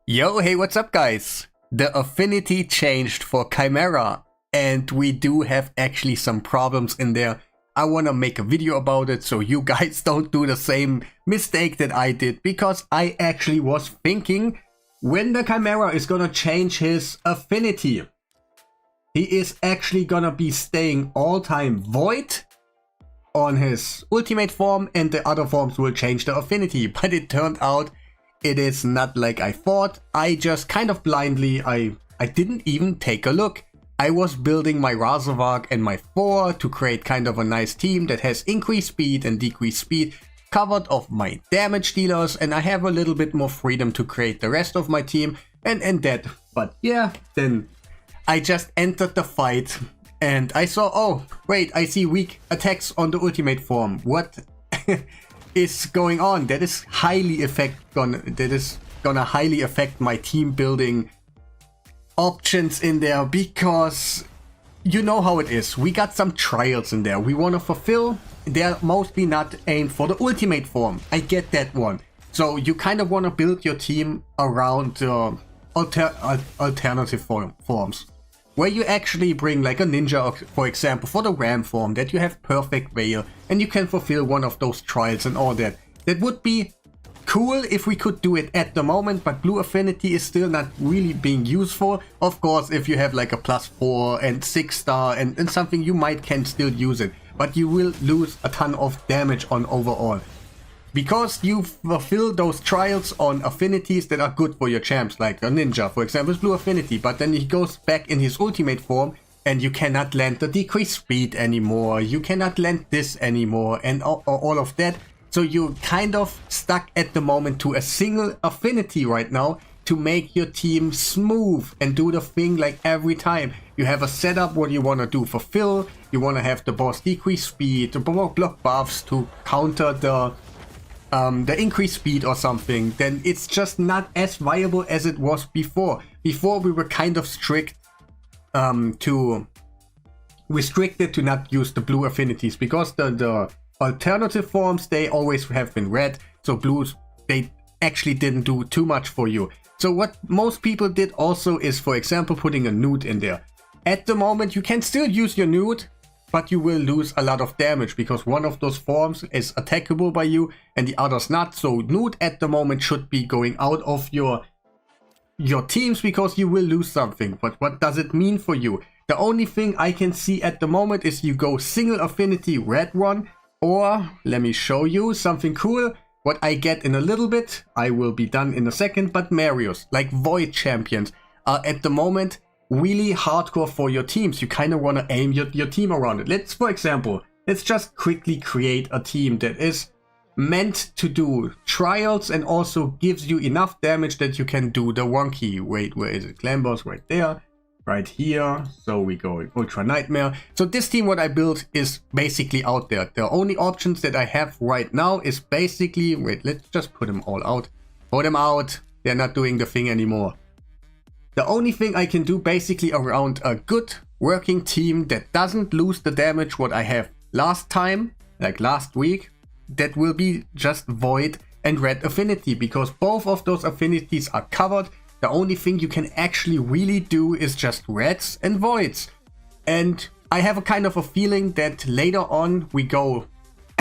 Yo, hey, what's up guys? The affinity changed for Chimera and we do have actually some problems in there. I want to make a video about it so you guys don't do the same mistake that I did, because I actually was thinking when the Chimera is gonna change his affinity, he is actually gonna be staying all time void on his ultimate form and the other forms will change the affinity, but it turned out it is not like I thought. I just kind of blindly, I didn't even take a look. I was building my Razorvark and my Thor to create kind of a nice team that has increased speed and decreased speed covered of my damage dealers, and I have a little bit more freedom to create the rest of my team and that. But yeah, then I just entered the fight and I saw, oh wait, I see weak attacks on the ultimate form. What is going on? That is gonna highly affect my team building options in there, because you know how it is. We got some trials in there we want to fulfill. They're mostly not aimed for the ultimate form. I get that one. So you kind of want to build your team around alternative forms, where you actually bring like a ninja, for example, for the ram form, that you have perfect veil and you can fulfill one of those trials and all that. That would be cool if we could do it at the moment, but blue affinity is still not really being useful. Of course, if you have like a +4 and 6 star and something, you can still use it, but you will lose a ton of damage on overall, because you fulfill those trials on affinities that are good for your champs, like a ninja, for example, is blue affinity, but then he goes back in his ultimate form and you cannot land the decreased speed anymore, you cannot land this anymore, and all of that. So you're kind of stuck at the moment to a single affinity right now to make your team smooth and do the thing like every time. You have a setup what you want to do, fulfill, you want to have the boss decrease speed, the block buffs to counter the increased speed or something. Then it's just not as viable as it was before. Before we were kind of restricted to not use the blue affinities, because the alternative forms, they always have been red, so blues, they actually didn't do too much for you. So what most people did also is, for example, putting a nude in there. At the moment you can still use your nude, but you will lose a lot of damage because one of those forms is attackable by you and the others not. So nude at the moment should be going out of your teams, because you will lose something. But what does it mean for you? The only thing I can see at the moment is you go single affinity red one, or let me show you something cool what I get in a little bit. I will be done in a second, but Marios, like void champions, are at the moment really hardcore for your teams. You kind of want to aim your team around it. For example, let's just quickly create a team that is meant to do trials and also gives you enough damage that you can do the wonky. Wait, where is it? Clan boss right there. Right here. So we go Ultra Nightmare. So this team what I built is basically out there. The only options that I have right now is basically, wait, let's just put them all out. Put them out. They're not doing the thing anymore. The only thing I can do basically around a good working team that doesn't lose the damage what I have last time, like last week, that will be just void and red affinity, because both of those affinities are covered. The only thing you can actually really do is just reds and voids. And I have a kind of a feeling that later on we go,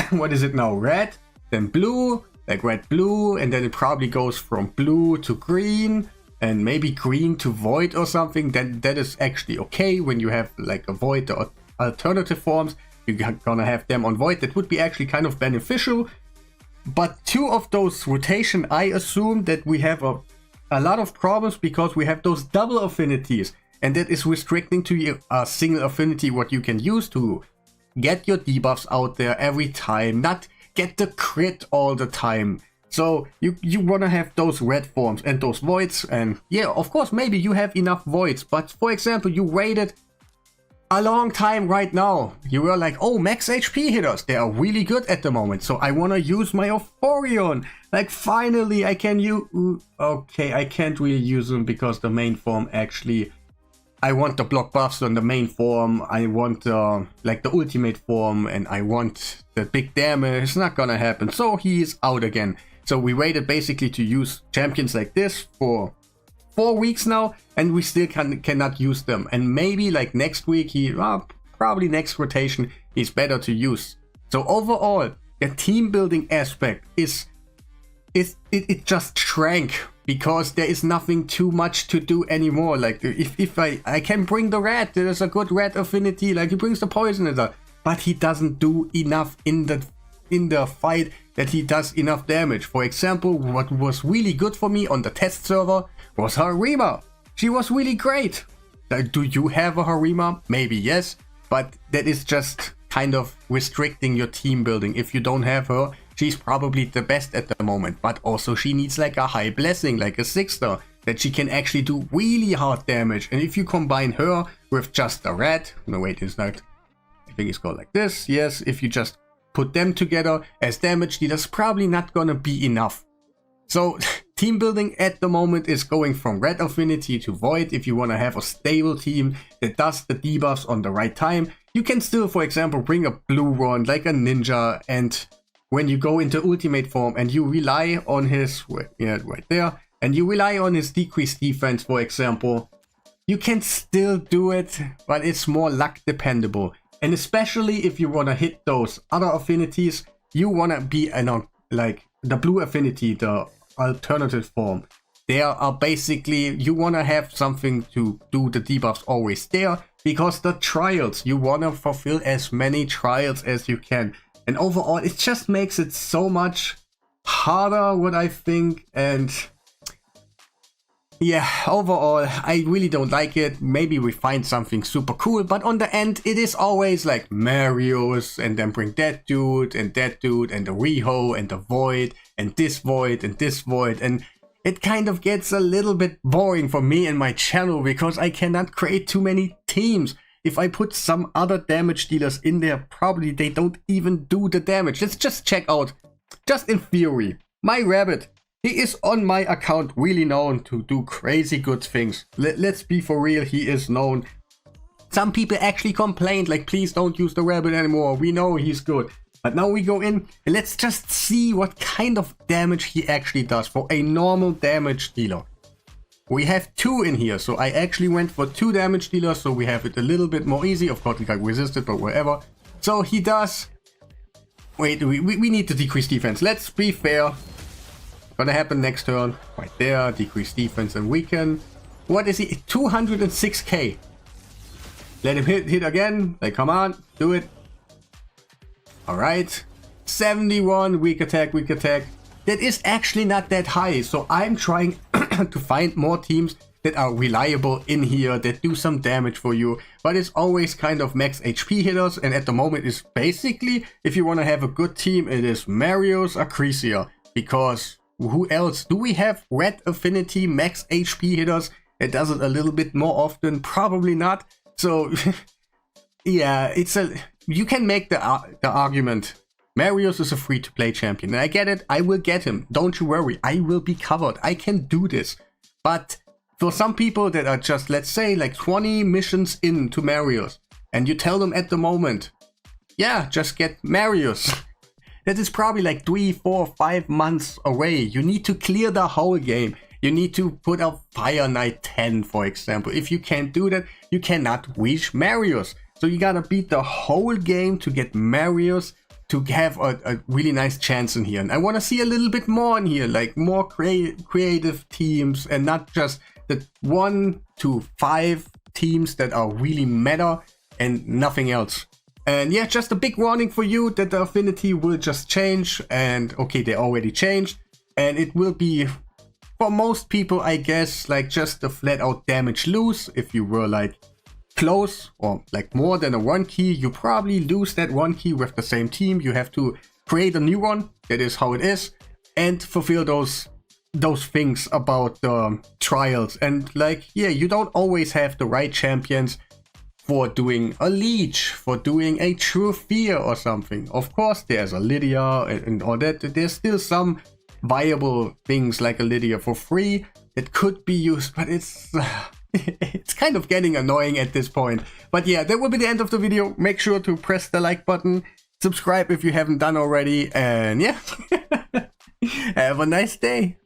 what is it now, red, then blue, like red blue, and then it probably goes from blue to green, and maybe green to void or something. Then that is actually okay. When you have like a void or alternative forms, you're gonna have them on void. That would be actually kind of beneficial. But two of those rotation, I assume that we have a lot of problems, because we have those double affinities, and that is restricting to a single affinity what you can use to get your debuffs out there every time, not get the crit all the time. So you want to have those red forms and those voids, and yeah, of course maybe you have enough voids, but for example you waited a long time right now. You were like, oh, max HP hitters, they are really good at the moment, so I want to use my Euphorion. Like finally I can use... Okay, I can't really use them because the main form actually... I want the block buffs on the main form, I want like the ultimate form, and I want the big damage. It's not gonna happen, so he is out again. So we waited basically to use champions like this for 4 weeks now, and we still cannot use them. And maybe like next week, probably next rotation, is better to use. So overall, the team building aspect it just shrank, because there is nothing too much to do anymore. Like if I can bring the red, there's a good red affinity, like he brings the poison, but he doesn't do enough in the fight that he does enough damage. For example, what was really good for me on the test server was Harima. She was really great. Do you have a Harima? Maybe yes, but that is just kind of restricting your team building. If you don't have her, she's probably the best at the moment, but also she needs like a high blessing, like a 6-star, that she can actually do really hard damage. And if you combine her with just a red, no wait, it's not, I think it's called like this, yes, if you just put them together as damage dealers, probably not gonna be enough. So team building at the moment is going from red affinity to void. If you want to have a stable team that does the debuffs on the right time, you can still, for example, bring a blue one like a ninja, and when you go into ultimate form and you rely on his, yeah, right there, and you rely on his decreased defense, for example, you can still do it, but it's more luck dependable. And especially if you want to hit those other affinities, you want to be like the blue affinity, the alternative form. There are basically, you want to have something to do the debuffs always there, because the trials, you want to fulfill as many trials as you can. And overall, it just makes it so much harder, what I think. And yeah, overall, I really don't like it. Maybe we find something super cool, but on the end, it is always like Marios, and then bring that dude, and the Riho, and the Void, and this Void, and this Void. And it kind of gets a little bit boring for me and my channel, because I cannot create too many teams. If I put some other damage dealers in there, probably they don't even do the damage. Let's just check out, just in theory, my rabbit. He is on my account really known to do crazy good things. Let's be for real, he is known. Some people actually complained, like, please don't use the rabbit anymore. We know he's good. But now we go in and let's just see what kind of damage he actually does for a normal damage dealer. We have 2 in here, so I actually went for 2 damage dealers, so we have it a little bit more easy. Of course, we got resisted, but whatever. So he does... Wait, we need to decrease defense. Let's be fair. Gonna happen next turn. Right there, decrease defense and weaken. What is he? 206k. Let him hit again. Like, come on, do it. Alright. 71, weak attack, weak attack. That is actually not that high, so I'm trying to find more teams that are reliable in here, that do some damage for you, but it's always kind of max HP hitters, and at the moment is basically, if you want to have a good team, it is Marios, Acrecia, because who else? Do we have red affinity max HP hitters that does it a little bit more often? Probably not. So yeah, you can make the argument. Marios is a free-to-play champion, and I get it, I will get him, don't you worry, I will be covered, I can do this. But for some people that are just, let's say, like 20 missions into Marios, and you tell them at the moment, yeah, just get Marios, that is probably like 3, 4, 5 months away. You need to clear the whole game. You need to put up Fire Knight 10, for example. If you can't do that, you cannot reach Marios. So you gotta beat the whole game to get Marios, to have a really nice chance in here. And I want to see a little bit more in here, like more creative teams, and not just the 1 to 5 teams that are really meta and nothing else. And yeah, just a big warning for you that the affinity will just change, and okay, they already changed, and it will be, for most people, I guess, like just a flat out damage lose. If you were like close or like more than a 1 key, you probably lose that 1 key with the same team. You have to create a new one. That is how it is, and fulfill those things about the trials. And like, yeah, you don't always have the right champions for doing a leech, for doing a true fear or something. Of course, there's a Lydia and all that. There's still some viable things like a Lydia for free that could be used, but it's it's kind of getting annoying at this point. But yeah, that will be the end of the video. Make sure to press the like button, subscribe if you haven't done already, and yeah, have a nice day.